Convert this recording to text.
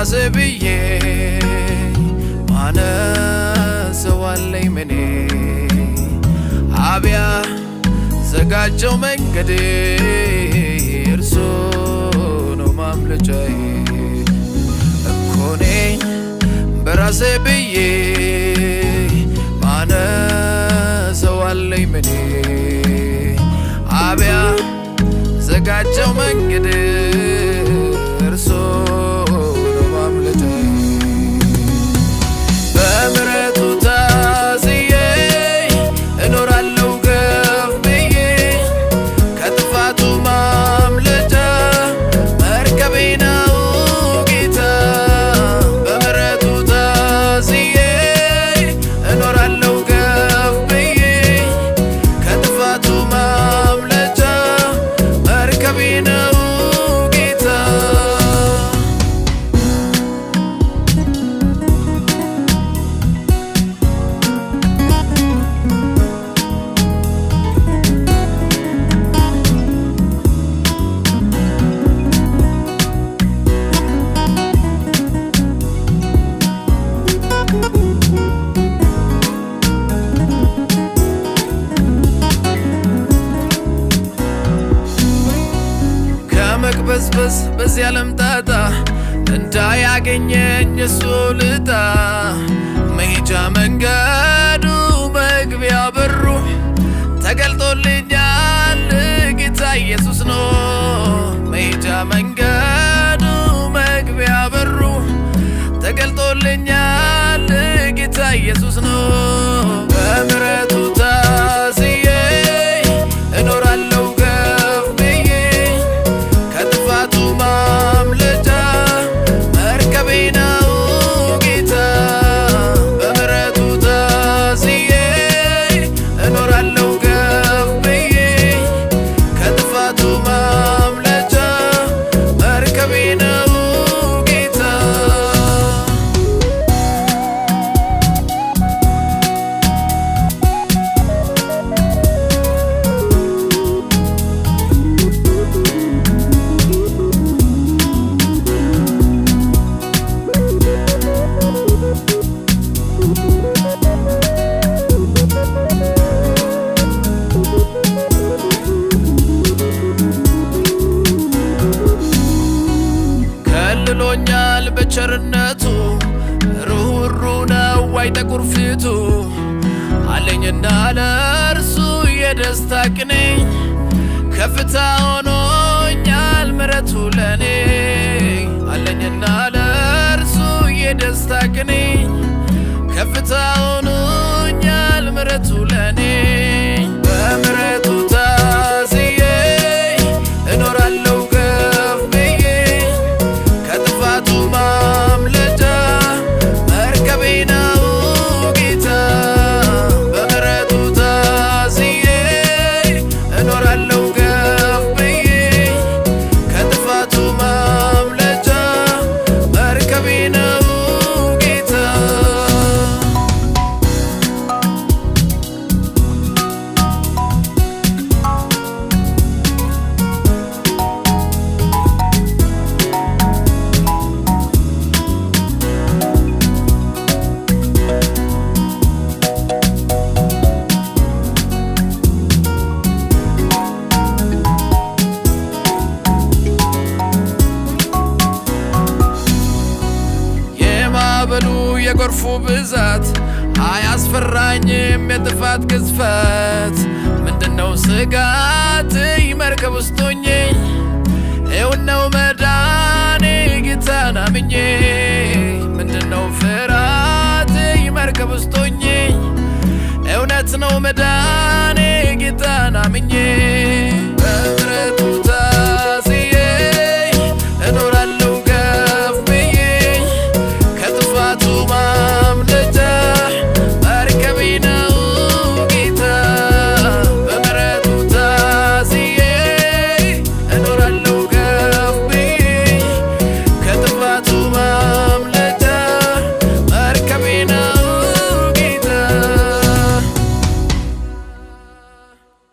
በራሴ ብዬ ማነሰዋለኝ ምኔ አብያ ዘጋጀው መንገድ እርሱ ነው ማምለጫዬ እኮ እኔን በራሴ ብዬ ማነሰዋለኝ ምኔ አብያ ዘጋጀው መንገድ እርሱ ነው ማምለጫዬ በምሕረቱ ታዝዬ እኖራለሁ ከፍ ብዬ ከጥፋቱ ማምለጫ መርከቤ ነው ጌታ በምሕረቱ ታዝዬ እኖራለሁ ከፍ ብዬ ከጥፋቱ ማምለጫ መርከቤ ነው ጌታ ከመቅበዝበዝ በዚህ ዓለም ጣጣ እንዳያገኘኝ እሱ ልጣ መሄጃ መንገዱ መግቢያ በሩ ተገልጦልኛል ጌታ ኢየሱስ ነው መሄጃ መንገዱ መግቢያ በሩ ተገልጦልኛል ጌታ ኢየሱስ ነው በምሕረቱ ታዝዬ እኖራለሁ ከፍ ብዬ ከጥፋቱ ማምለጫ መርከቤ ነው ጌታ በምሕረቱ ታዝዬ እኖራለሁ ከፍ ብዬ ከጥፋቱ ማምለጫ መርከቤ ነው ጌታ ከልሎኛል በቸርነቱ ሩህሩህ ነው አይጠቁር ፊቱ አለኝና ለእርሱ የደስታ ቅኔ ከፍታ ሆኖኛል ምሕረቱ ለኔ አለኝና ለእርሱ የደስታ ቅኔ ከፍታ ሆኖኛል ምሕረቱ ለኔ በምሕረቱ ታዝዬ እኖራለሁ ከፍ ብዬ ከጥፋቱ ማምለጫ መርከቤ ነው ጌታ በምሕረቱ ታዝዬ እኖራለሁ ከፍ ብዬ ከጥፋቱ ማምለጫ መርከቤ ነው ጌታ የማዕበሉ የጎርፉ ብዛት አያስፈራኝም የጥፋት ግዝፈት ምንድነው ስጋት መርከብ ውስጥ ሆኜ እውን ነው መዳኔ ጌታን አምኜ ምንድነው ፍርሃት መርከብ ውስጥ ሆኜ እውነት ነው መዳኔ ጌታን አምኜ